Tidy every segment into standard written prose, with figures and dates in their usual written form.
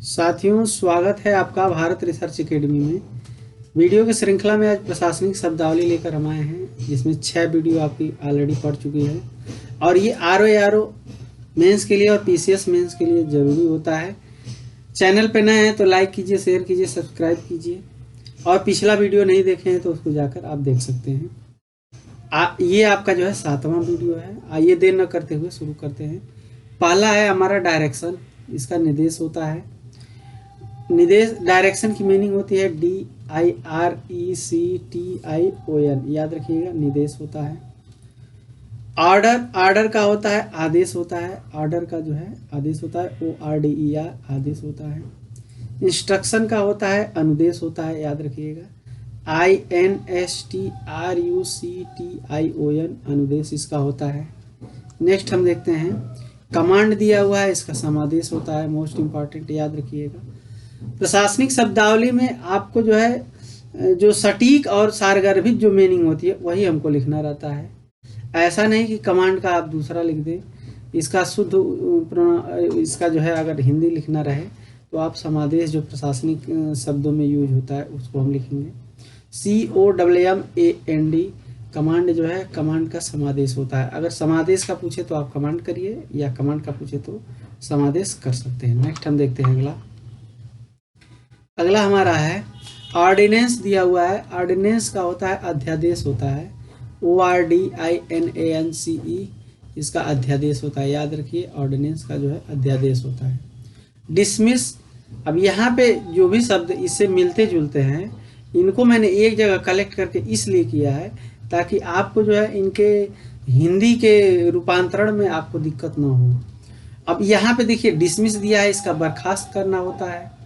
साथियों, स्वागत है आपका भारत रिसर्च एकेडमी में। वीडियो की श्रृंखला में आज प्रशासनिक शब्दावली लेकर हम आए हैं, जिसमें 6 वीडियो आपकी ऑलरेडी पढ़ चुकी है और ये आरओ मेंस के लिए और पीसीएस मेंस के लिए ज़रूरी होता है। चैनल पे नए हैं तो लाइक कीजिए, शेयर कीजिए, सब्सक्राइब कीजिए और पिछला वीडियो नहीं देखे हैं तो उसको जाकर आप देख सकते हैं। ये आपका जो है 7वां वीडियो है। आइए देर न करते हुए शुरू करते हैं। पहला है हमारा डायरेक्शन। इसका निर्देश होता है। निर्देश डायरेक्शन की मीनिंग होती है DIRECTION। याद रखिएगा, निर्देश होता है। ऑर्डर का होता है आदेश होता है। ऑर्डर का जो है आदेश होता है ORDER, आदेश होता है। इंस्ट्रक्शन का होता है अनुदेश होता है। याद रखिएगा, INSTRUCTION, अनुदेश इसका होता है। नेक्स्ट हम देखते हैं कमांड दिया हुआ है, इसका समादेश होता है। मोस्ट इंपॉर्टेंट, याद रखिएगा। प्रशासनिक शब्दावली में आपको जो है जो सटीक और सारगर्भित जो मीनिंग होती है वही हमको लिखना रहता है। ऐसा नहीं कि कमांड का आप दूसरा लिख दें। इसका शुद्ध इसका जो है अगर हिंदी लिखना रहे तो आप समादेश जो प्रशासनिक शब्दों में यूज होता है उसको हम लिखेंगे। COMMAND, कमांड जो है कमांड का समादेश होता है। अगर समादेश का पूछे तो आप कमांड करिए या कमांड का पूछे तो समादेश कर सकते हैं। नेक्स्ट हम देखते हैं अगला हमारा है ऑर्डिनेंस दिया हुआ है। ऑर्डिनेंस का होता है अध्यादेश होता है। ORDINANCE, इसका अध्यादेश होता है। याद रखिए, ऑर्डिनेंस का जो है अध्यादेश होता है। डिसमिस, अब यहाँ पे जो भी शब्द इससे मिलते जुलते हैं इनको मैंने एक जगह कलेक्ट करके इसलिए किया है ताकि आपको जो है इनके हिंदी के रूपांतरण में आपको दिक्कत ना हो। अब यहाँ पे देखिए डिसमिस दिया है, इसका बर्खास्त करना होता है।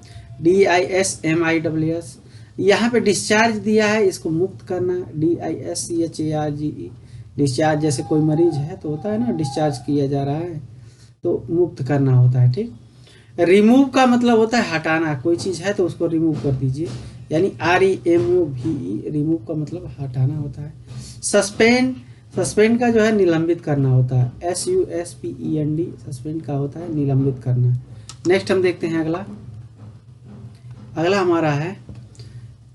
DISMISS। यहाँ पे डिस्चार्ज दिया है, इसको मुक्त करना। DISCHARGE, डिस्चार्ज, जैसे कोई मरीज है तो होता है ना डिस्चार्ज किया जा रहा है तो मुक्त करना होता है। ठीक। रिमूव का मतलब होता है हटाना। कोई चीज़ है तो उसको रिमूव कर दीजिए, यानी REMOVE, रिमूव का मतलब हटाना होता है। सस्पेंड, सस्पेंड का जो है निलंबित करना होता है। SUSPEND, सस्पेंड का होता है निलंबित करना। नेक्स्ट हम देखते हैं अगला हमारा है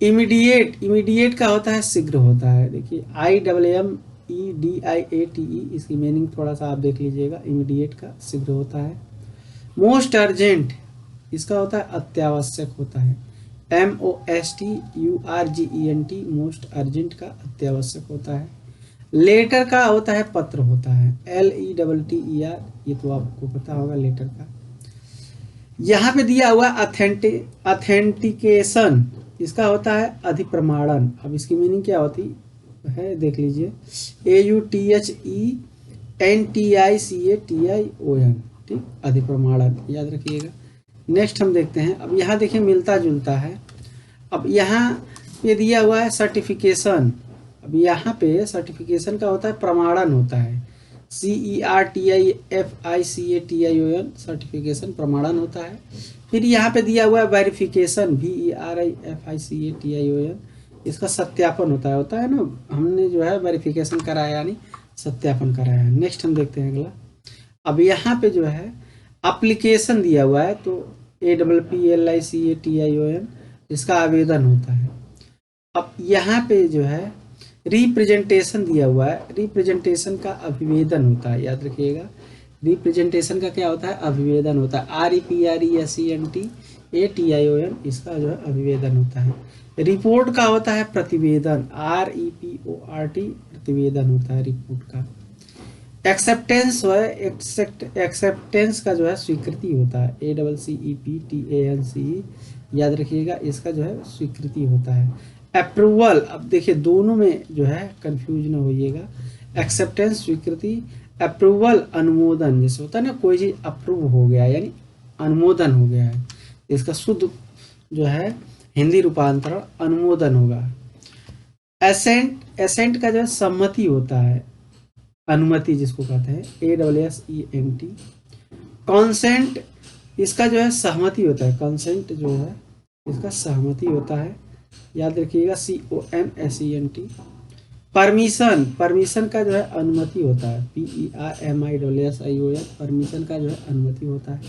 इमीडिएट। इमीडिएट का होता है शीघ्र होता है। देखिए IMMEDIATE, इसकी मीनिंग थोड़ा सा आप देख लीजिएगा। इमीडिएट का शीघ्र होता है। मोस्ट अर्जेंट, इसका होता है अत्यावश्यक होता है। MOSTURGENT, मोस्ट अर्जेंट का अत्यावश्यक होता है। लेटर का होता है पत्र होता है। LETTER, ये तो आपको पता होगा लेटर का। यहाँ पे दिया हुआ ऑथेंटिकेशन, इसका होता है अधिप्रमाणन। अब इसकी मीनिंग क्या होती है देख लीजिए। AUTHENTICATION, ठीक, अधिप्रमाणन, याद रखिएगा। नेक्स्ट हम देखते हैं। अब यहाँ देखिए मिलता जुलता है। अब यहाँ पे दिया हुआ है सर्टिफिकेशन। अब यहाँ पे सर्टिफिकेशन का होता है प्रमाणन होता है। CERTIFICATION, सर्टिफिकेशन प्रमाणन होता है। फिर यहाँ पे दिया हुआ है वेरिफिकेशन, VERIFICATION, इसका सत्यापन होता है ना, हमने जो है वेरिफिकेशन कराया यानी सत्यापन कराया है। नेक्स्ट हम देखते हैं अगला। अब यहाँ पे जो है एप्लीकेशन दिया हुआ है तो APPLICATION, इसका आवेदन होता है। अब यहाँ पे जो है रिप्रेजेंटेशन दिया हुआ है। रिप्रेजेंटेशन का अभिवेदन होता है। याद रखिएगा, रिप्रेजेंटेशन का क्या होता है अभिवेदन होता है। REPRESENTATION, इसका जो है अभिवेदन होता है। रिपोर्ट का होता है प्रतिवेदन। REPORT, प्रतिवेदन होता है रिपोर्ट का। एक्सेप्टेंस है, एक्सेप्टेंस का जो है स्वीकृति होता है। ACCEPTANCE, याद रखिएगा, इसका जो है स्वीकृति होता है। अप्रूवल, अब देखिए दोनों में जो है कंफ्यूज ना होइएगा। एक्सेप्टेंस स्वीकृति, अप्रूवल अनुमोदन। जैसे होता है ना कोई चीज अप्रूव हो गया यानी अनुमोदन हो गया है, इसका शुद्ध जो है हिंदी रूपांतरण अनुमोदन होगा। एसेंट, एसेंट का जो है सम्मति होता है, अनुमति जिसको कहते हैं। ASSENT। कॉन्सेंट, इसका जो है सहमति होता है। कंसेंट जो है इसका सहमति होता है। याद रखिएगा, CONSENT। परमिशन, परमिशन का जो है अनुमति होता है। PERMISSION, परमिशन का जो है अनुमति होता है।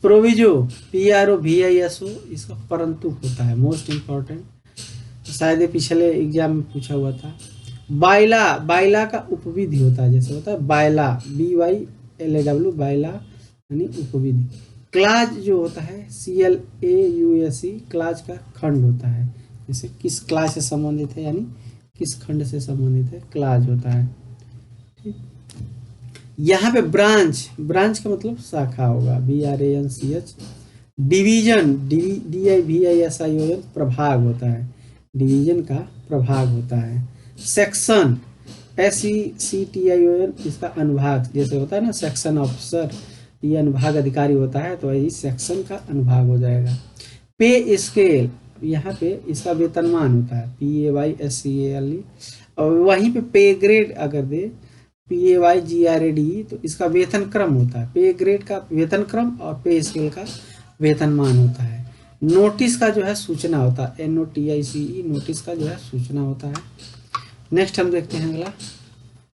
प्रोविजो PROVISO इसका परंतु होता है, मोस्ट इम्पॉर्टेंट, शायद ये पिछले एग्जाम में पूछा हुआ था। बाइला, बाइला का उपविधि होता है, जैसे होता है बाइला, BYLAW, बाइला यानी उपविधि। क्लाज जो होता है CLAUSE, क्लाज का खंड होता है, जैसे किस क्लाज से संबंधित है, यानी किस खंड से संबंधित है, क्लाज होता है। ठीक, यहाँ पे ब्रांच, ब्रांच का मतलब शाखा होगा, BRANCH। डिवीजन, DIVISION प्रभाग होता है, डिवीजन का प्रभाग होता है। सेक्शन, SECTION इसका अनुभाग, जैसे होता है ना सेक्शन ऑफिसर, ये अनुभाग अधिकारी होता है, तो यही सेक्शन का अनुभाग हो जाएगा। पे स्केल, यहाँ पे इसका वेतनमान होता है, PAYSCALE, और वहीं पे ग्रेड अगर दे PAYGRADE, तो इसका वेतन क्रम होता है, पे ग्रेड का वेतन क्रम और पे स्केल का वेतनमान होता है। नोटिस का जो है सूचना होता है, NOTICE, नोटिस का जो है सूचना होता है। नेक्स्ट हम देखते हैं अगला।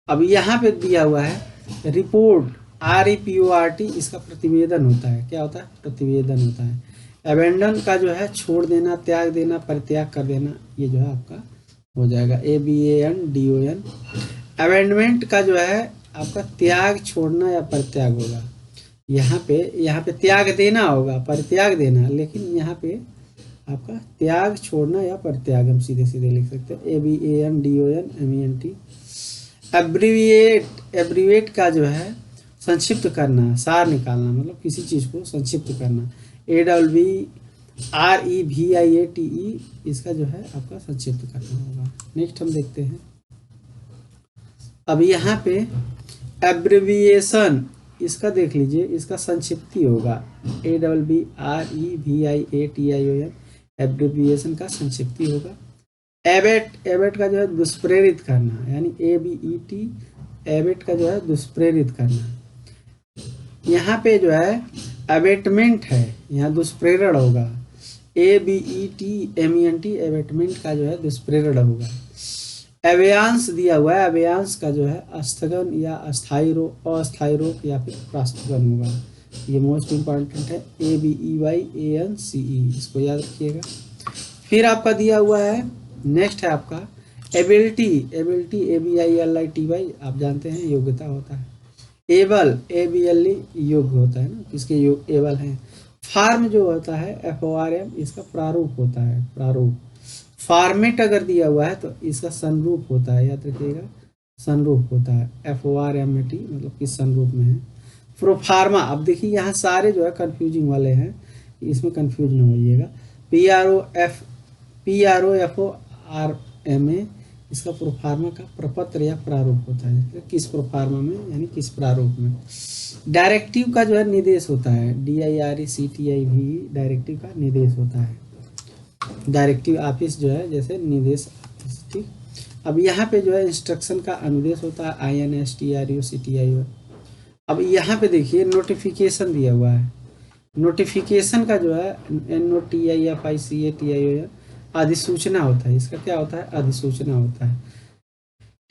अब यहाँ पे दिया हुआ है रिपोर्ट, REPORT, इसका प्रतिवेदन होता है, क्या होता है, प्रतिवेदन होता है। अबेंडन का जो है छोड़ देना, त्याग देना, परित्याग कर देना, ये जो है आपका हो जाएगा ABANDON। अमेंडमेंट का जो है आपका त्याग, छोड़ना या परित्याग होगा। यहाँ पे त्याग देना होगा, परित्याग देना, लेकिन यहाँ पे आपका त्याग, छोड़ना या परित्याग हम सीधे सीधे लिख सकते हैं, ABANDON MENT। एब्रीविएट, एब्रीविएट का जो है संक्षिप्त करना, सार निकालना, मतलब किसी चीज़ को संक्षिप्त करना, AWREVIATE, इसका जो है आपका संक्षिप्त करना होगा। नेक्स्ट हम देखते हैं। अब यहाँ पे एब्रिविएशन, इसका देख लीजिए, इसका संक्षिप्ति होगा AWREVIATION, एब्रिविएशन का संक्षिप्ति होगा। एबेट, एबेट का जो है दुष्प्रेरित करना, यानी ABET, एबेट का जो है दुष्प्रेरित करना। यहाँ पे जो है अबेटमेंट है, यहाँ दुष्प्रेरण होगा, ABETMENT, एबेटमेंट का जो है दुष्प्रेरण होगा। अव्यांश दिया हुआ है, अव्यांश का जो है स्थगन या अस्थायी रोक, अस्थायी रोक या फिर प्रास्थगन होगा, ये मोस्ट इम्पॉर्टेंट है, ABEYANCE, इसको याद रखिएगा। फिर आपका दिया हुआ है, नेक्स्ट है आपका एबिलिटी, एबिलिटी ABILITY, आप जानते हैं योग्यता होता है। एबल, ABLE योग्य होता है ना, किसके योग एबल हैं। फार्म जो होता है FORM, इसका प्रारूप होता है, प्रारूप। फॉर्मेट अगर दिया हुआ है तो इसका संरूप होता है, याद रखिएगा, संरूप होता है, FORMAT, मतलब किस संरूप में है। प्रोफार्मा, अब देखिए यहाँ सारे जो है कंफ्यूजिंग वाले हैं, इसमें कंफ्यूज न होइएगा। PROFORMA, इसका प्रोफार्मा का प्रपत्र या प्रारूप होता है, किस प्रोफार्मा में, यानी किस प्रारूप में। डायरेक्टिव का जो है निर्देश होता है, DIRECTIV, डायरेक्टिव का निर्देश होता है, डायरेक्टिव ऑफिस जो है जैसे निर्देश ऑफिस। ठीक, अब यहाँ पे जो है इंस्ट्रक्शन का अनुदेश होता है, INSTRUCTIO। अब यहाँ पे देखिए नोटिफिकेशन दिया हुआ है, नोटिफिकेशन का जो है NOTIFICATIO, अधिसूचना होता है, इसका क्या होता है, अधिसूचना होता है।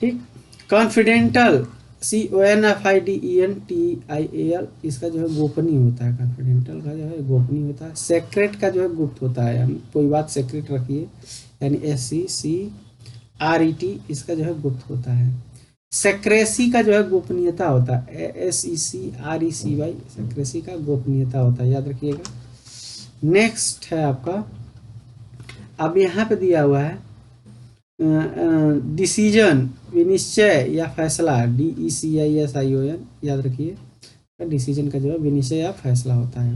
ठीक, कॉन्फिडेंटल, CONFIDENTIAL, इसका जो है गोपनीय होता है, कॉन्फिडेंटल का जो है गोपनीय होता है। सेक्रेट का जो है गुप्त होता है, यानी कोई बात सेक्रेट रखिए, यानी SECRET, इसका जो है गुप्त होता है। सेक्रेसी का जो है गोपनीयता होता है, SECRECY, सेक्रेसी का गोपनीयता होता है, याद रखिएगा। नेक्स्ट है आपका, अब यहाँ पे दिया हुआ है डिसीजन, विनिश्चय या फैसला, DECISION, याद रखिए, डिसीजन का जो है विनिश्चय या फैसला होता है।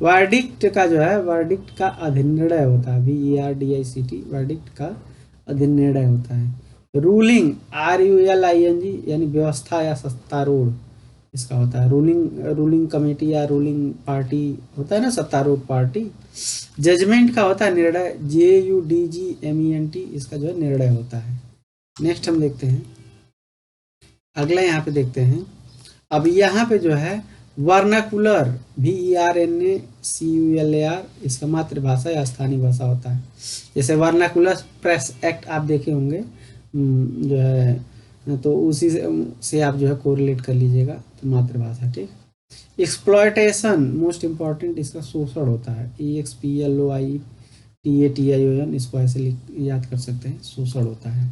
वर्डिक्ट का जो है, वर्डिक्ट का अधिनिर्णय होता है, VERDICT, वर्डिक्ट का अधिनिर्णय होता है। रूलिंग, RULING, यानी व्यवस्था या सत्तारूढ़, इसका होता है। रूलिंग कमेटी या रूलिंग पार्टी होता है ना, सत्तारूढ़ पार्टी। जजमेंट का होता है निर्णय, JUDGMENT, इसका जो है निर्णय होता है। नेक्स्ट हम देखते हैं अगला, यहाँ पे देखते हैं। अब यहाँ पे जो है वर्नाकुलर, VERNACULAR, इसका मातृभाषा या स्थानीय भाषा होता है। जैसे वर्नाकुलर प्रेस एक्ट आप देखे होंगे जो है, तो उसी से आप जो है कोरिलेट कर लीजिएगा, तो मातृभाषा। ठीक, एक्सप्लॉयटेशन मोस्ट इंपॉर्टेंट, इसका शोषण होता है, EXPLOITATION, इसको ऐसे याद कर सकते हैं, शोषण होता है।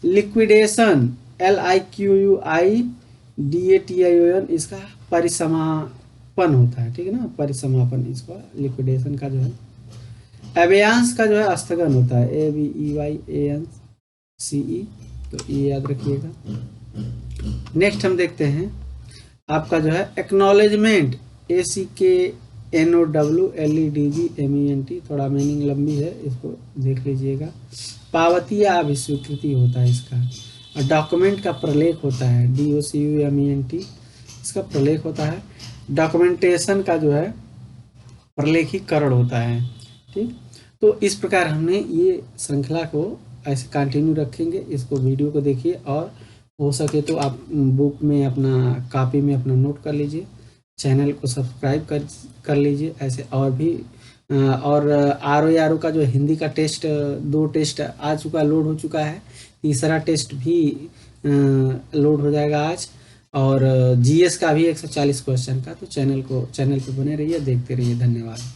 लिक्विडेशन LIQUIDATION, इसका परिसमापन होता है, ठीक है ना, परिसमापन इसका लिक्विडेशन का जो है। एबेयांस का जो है स्थगन होता है, ABEYANCE, तो ये याद रखिएगा। नेक्स्ट हम देखते हैं आपका जो है एक्नॉलेजमेंट, ACKNOWLEDGMENT, थोड़ा मीनिंग लंबी है, इसको देख लीजिएगा। पावती या अभिस्वीकृति होता है इसका। और डॉक्यूमेंट का प्रलेख होता है, DOCUMENT, इसका प्रलेख होता है। डॉक्यूमेंटेशन का जो है प्रलेखीकरण होता है, ठीक। तो इस प्रकार हमने ये श्रृंखला को ऐसे कंटिन्यू रखेंगे, इसको वीडियो को देखिए, और हो सके तो आप बुक में अपना कॉपी में अपना नोट कर लीजिए, चैनल को सब्सक्राइब कर लीजिए। ऐसे और भी और RO का जो हिंदी का टेस्ट, 2 टेस्ट आ चुका, लोड हो चुका है, तीसरा टेस्ट भी लोड हो जाएगा आज, और GS का भी 140 क्वेश्चन का। तो चैनल पे बने रहिए, देखते रहिए। धन्यवाद।